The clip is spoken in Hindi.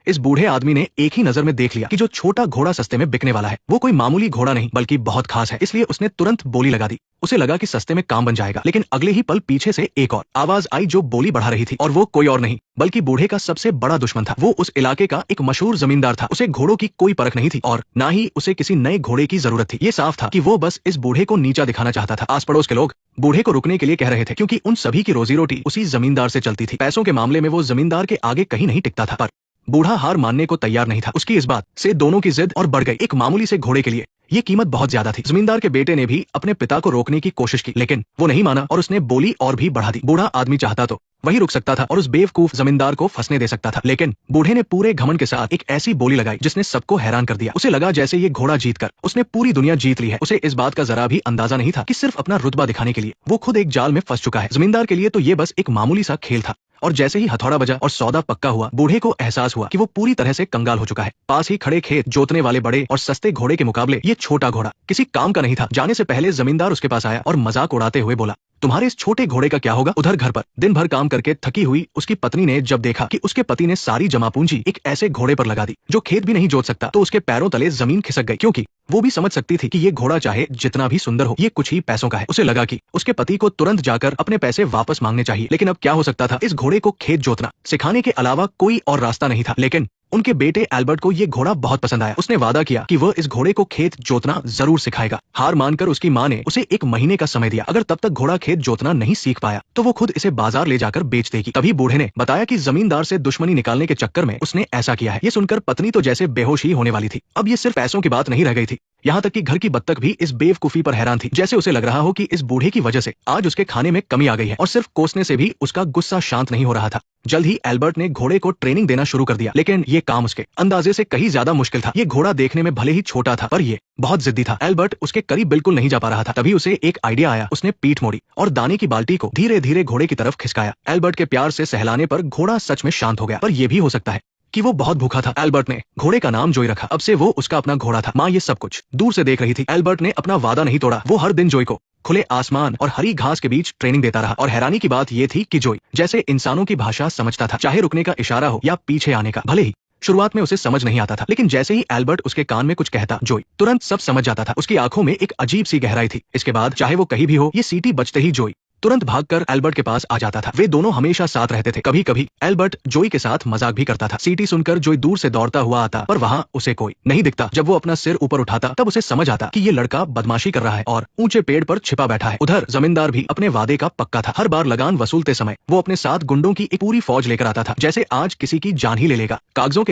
इस बूढ़े आदमी ने एक ही नजर में देख लिया कि जो छोटा घोड़ा सस्ते में बिकने वाला है वो कोई मामूली घोड़ा नहीं बल्कि बहुत खास है। इसलिए उसने तुरंत बोली लगा दी। उसे लगा कि सस्ते में काम बन जाएगा, लेकिन अगले ही पल पीछे से एक और आवाज आई जो बोली बढ़ा रही थी, और वो कोई और नहीं बल्कि बूढ़े का सबसे बड़ा दुश्मन था। वो उस इलाके का एक मशहूर जमींदार था। उसे घोड़ों की कोई परख नहीं थी और ना ही उसे किसी नए घोड़े की जरूरत थी। ये साफ था कि वो बस इस बूढ़े को नीचा दिखाना चाहता था। आस पड़ोस के लोग बूढ़े को रुकने के लिए कह रहे थे, क्योंकि उन सभी की रोजी रोटी उसी जमींदार से चलती थी। पैसों के मामले में वो जमींदार के आगे कहीं नहीं टिकता था, पर बूढ़ा हार मानने को तैयार नहीं था। उसकी इस बात से दोनों की जिद और बढ़ गई। एक मामूली से घोड़े के लिए ये कीमत बहुत ज्यादा थी। जमींदार के बेटे ने भी अपने पिता को रोकने की कोशिश की, लेकिन वो नहीं माना और उसने बोली और भी बढ़ा दी। बूढ़ा आदमी चाहता तो वही रुक सकता था और उस बेवकूफ जमींदार को फंसने दे सकता था, लेकिन बूढ़े ने पूरे घमंड के साथ एक ऐसी बोली लगाई जिसने सबको हैरान कर दिया। उसे लगा जैसे ये घोड़ा जीतकर उसने पूरी दुनिया जीत ली है। उसे इस बात का जरा भी अंदाजा नहीं था कि सिर्फ अपना रुतबा दिखाने के लिए वो खुद एक जाल में फंस चुका है। जमींदार के लिए तो ये बस एक मामूली सा खेल था, और जैसे ही हथौड़ा बजा और सौदा पक्का हुआ, बूढ़े को एहसास हुआ कि वो पूरी तरह से कंगाल हो चुका है। पास ही खड़े खेत जोतने वाले बड़े और सस्ते घोड़े के मुकाबले ये छोटा घोड़ा किसी काम का नहीं था। जाने से पहले जमींदार उसके पास आया और मजाक उड़ाते हुए बोला, तुम्हारे इस छोटे घोड़े का क्या होगा? उधर घर पर दिन भर काम करके थकी हुई उसकी पत्नी ने जब देखा कि उसके पति ने सारी जमा पूंजी एक ऐसे घोड़े पर लगा दी जो खेत भी नहीं जोत सकता, तो उसके पैरों तले जमीन खिसक गई, क्योंकि वो भी समझ सकती थी कि ये घोड़ा चाहे जितना भी सुंदर हो, ये कुछ ही पैसों का है। उसे लगा कि उसके पति को तुरंत जाकर अपने पैसे वापस मांगने चाहिए, लेकिन अब क्या हो सकता था? इस घोड़े को खेत जोतना सिखाने के अलावा कोई और रास्ता नहीं था। लेकिन उनके बेटे एल्बर्ट को ये घोड़ा बहुत पसंद आया। उसने वादा किया कि वह इस घोड़े को खेत जोतना जरूर सिखाएगा। हार मानकर उसकी माँ ने उसे 1 महीने का समय दिया। अगर तब तक घोड़ा खेत जोतना नहीं सीख पाया तो वो खुद इसे बाजार ले जाकर बेच देगी। तभी बूढ़े ने बताया कि जमींदार से दुश्मनी निकालने के चक्कर में उसने ऐसा किया है। ये सुनकर पत्नी तो जैसे बेहोश ही होने वाली थी। अब ये सिर्फ पैसों की बात नहीं रह गई थी, यहाँ तक कि घर की बत्तख भी इस बेवकूफी पर हैरान थी। जैसे उसे लग रहा हो कि इस बूढ़े की वजह से आज उसके खाने में कमी आ गई है, और सिर्फ कोसने से भी उसका गुस्सा शांत नहीं हो रहा था। जल्द ही एल्बर्ट ने घोड़े को ट्रेनिंग देना शुरू कर दिया, लेकिन ये काम उसके अंदाजे से कहीं ज्यादा मुश्किल था। ये घोड़ा देखने में भले ही छोटा था, पर ये बहुत जिद्दी था। एल्बर्ट उसके करीब बिल्कुल नहीं जा पा रहा था। तभी उसे एक आइडिया आया। उसने पीठ मोड़ी और दाने की बाल्टी को धीरे धीरे घोड़े की तरफ खिसकाया। एल्बर्ट के प्यार से सहलाने पर घोड़ा सच में शांत हो गया, पर यह भी हो सकता है कि वो बहुत भूखा था। एल्बर्ट ने घोड़े का नाम जोई रखा। अब से वो उसका अपना घोड़ा था। माँ ये सब कुछ दूर से देख रही थी। एल्बर्ट ने अपना वादा नहीं तोड़ा। वो हर दिन जोई को खुले आसमान और हरी घास के बीच ट्रेनिंग देता रहा, और हैरानी की बात ये थी कि जोई जैसे इंसानों की भाषा समझता था, चाहे रुकने का इशारा हो या पीछे आने का। भले ही शुरुआत में उसे समझ नहीं आता था, लेकिन जैसे ही एल्बर्ट उसके कान में कुछ कहता, जोई तुरंत सब समझ जाता था। उसकी आंखों में एक अजीब सी गहराई थी। इसके बाद चाहे वो कहीं भी हो, ये सीटी बजते ही जोई तुरंत भागकर एल्बर्ट के पास आ जाता था। वे दोनों हमेशा साथ रहते थे। कभी कभी एल्बर्ट जोई के साथ मजाक भी करता था। सीटी सुनकर जोई दूर से दौड़ता हुआ आता, पर वहाँ उसे कोई नहीं दिखता। जब वो अपना सिर ऊपर उठाता तब उसे समझ आता कि ये लड़का बदमाशी कर रहा है और ऊंचे पेड़ पर छिपा बैठा है। उधर जमींदार भी अपने वादे का पक्का था। हर बार लगान वसूलते समय वो अपने साथ गुंडों की एक पूरी फौज लेकर आता था, जैसे आज किसी की जान ही ले लेगा। कागजों के